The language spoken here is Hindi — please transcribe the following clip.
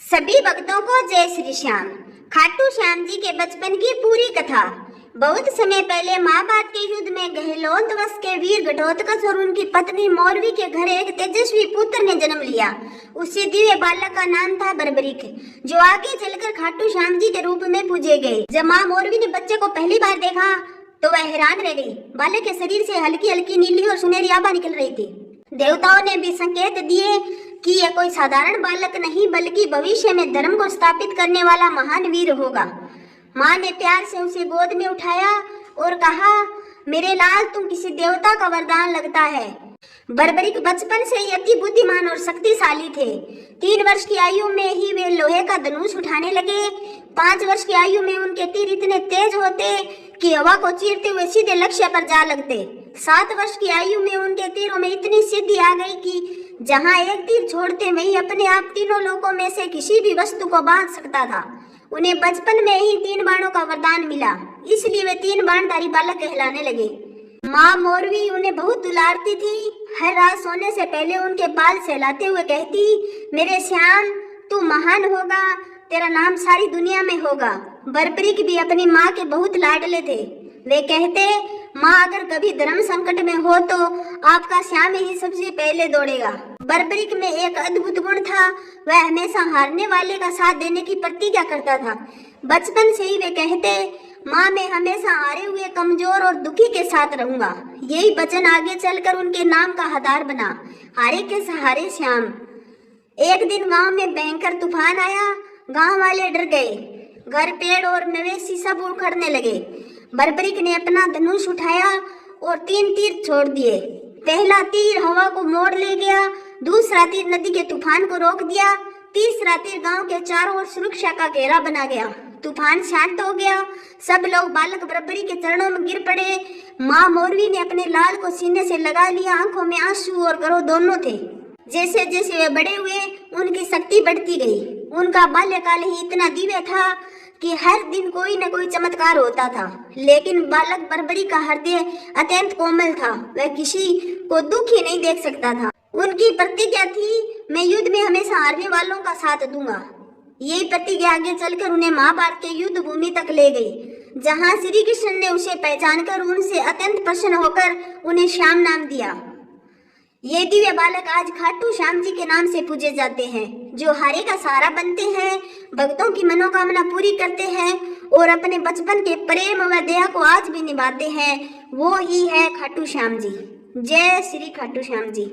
सभी भक्तों को जय श्री श्याम। खाटू श्याम जी के बचपन की पूरी कथा। बहुत समय पहले महाभारत के युद्ध में गहलोत वंश के वीर घटोत्कच और उनकी पत्नी मौरवी के घर एक तेजस्वी पुत्र ने जन्म लिया। उसी दिव्य बालक का नाम था बर्बरीक, जो आगे चलकर खाटू श्याम जी के रूप में पूजे गए। जब माँ मौरवी ने बच्चे को पहली बार देखा तो वह हैरान रह गई। बालक के शरीर से हल्की हल्की नीली और सुनहरी आभा निकल रही थी। देवताओं ने भी संकेत दिए कि यह कोई साधारण बालक नहीं बल्कि भविष्य में धर्म को स्थापित करने वाला महान वीर होगा। माँ ने प्यार से उसे गोद में उठाया और कहा, मेरे लाल तुम किसी देवता का वरदान लगता है। बर्बरीक बचपन से ही अति बुद्धिमान और शक्तिशाली थे। 3 वर्ष की आयु में ही वे लोहे का धनुष उठाने लगे। 5 वर्ष की आयु में उनके तीर इतने तेज होते कि हवा को चीरते हुए सीधे लक्ष्य पर जा लगते। 7 वर्ष की आयु में उनके तीरों में इतनी सिद्धि आ गई कि जहां एक तीर छोड़ते वहीं अपने आप तीनों लोकों में से किसी भी वस्तु को बांध सकता था। उन्हें बचपन में ही 3 बाणों का वरदान मिला, इसलिए वे 3 बाणधारी बालक कहलाने लगे। माँ मौरवी उन्हें बहुत दुलारती थी। हर रात सोने से पहले उनके बाल सहलाते हुए कहती, मेरे श्याम तू महान होगा, तेरा नाम सारी दुनिया में होगा। बर्बरीक भी अपनी माँ के बहुत लाडले थे। वे कहते, माँ अगर कभी धर्म संकट में हो तो आपका श्याम ही सबसे पहले दौड़ेगा। बर्बरीक में एक अद्भुत गुण था, वह हमेशा हारने वाले का साथ देने की प्रतिज्ञा करता था। बचपन से ही वे कहते, माँ मैं हमेशा हारे हुए कमजोर और दुखी के साथ रहूंगा। यही वचन आगे चलकर उनके नाम का आधार बना, हारे के सहारे श्याम। एक दिन गांव में भयंकर तूफान आया। गांव वाले डर गए। घर पेड़ और मवेशी सब उखड़ने लगे। बर्बरीक ने अपना धनुष उठाया और 3 तीर छोड़ दिए। पहला तीर हवा को मोड़ ले गया, दूसरा तीर नदी के तूफान को रोक दिया, तीसरा तीर गांव के चारों ओर सुरक्षा का घेरा बना गया। तूफान शांत हो गया। सब लोग बालक बर्बरीक के चरणों में गिर पड़े। माँ मौरवी ने अपने लाल को सीने से लगा लिया। आंखों में आंसू और गर्व दोनों थे। जैसे जैसे वे बड़े हुए उनकी शक्ति बढ़ती गई। उनका बाल्यकाल ही इतना दिव्य था कि हर दिन कोई न कोई चमत्कार होता था। लेकिन बालक बर्बरीक का हृदय अत्यंत कोमल था। वह किसी को दुखी नहीं देख सकता था। उनकी प्रतिज्ञा थी, मैं युद्ध में हमेशा हारने वालों का साथ दूंगा। यही प्रतिज्ञा आगे चलकर उन्हें महाभारत के युद्ध भूमि तक ले गई, जहां श्री कृष्ण ने उसे पहचानकर उनसे अत्यंत प्रसन्न होकर उन्हें श्याम नाम दिया। ये दिव्य बालक आज खाटू श्याम जी के नाम से पूजे जाते हैं, जो हारे का सहारा बनते हैं, भक्तों की मनोकामना पूरी करते हैं और अपने बचपन के प्रेम व दया को आज भी निभाते हैं। वो ही है खाटू श्याम जी। जय श्री खाटू श्याम जी।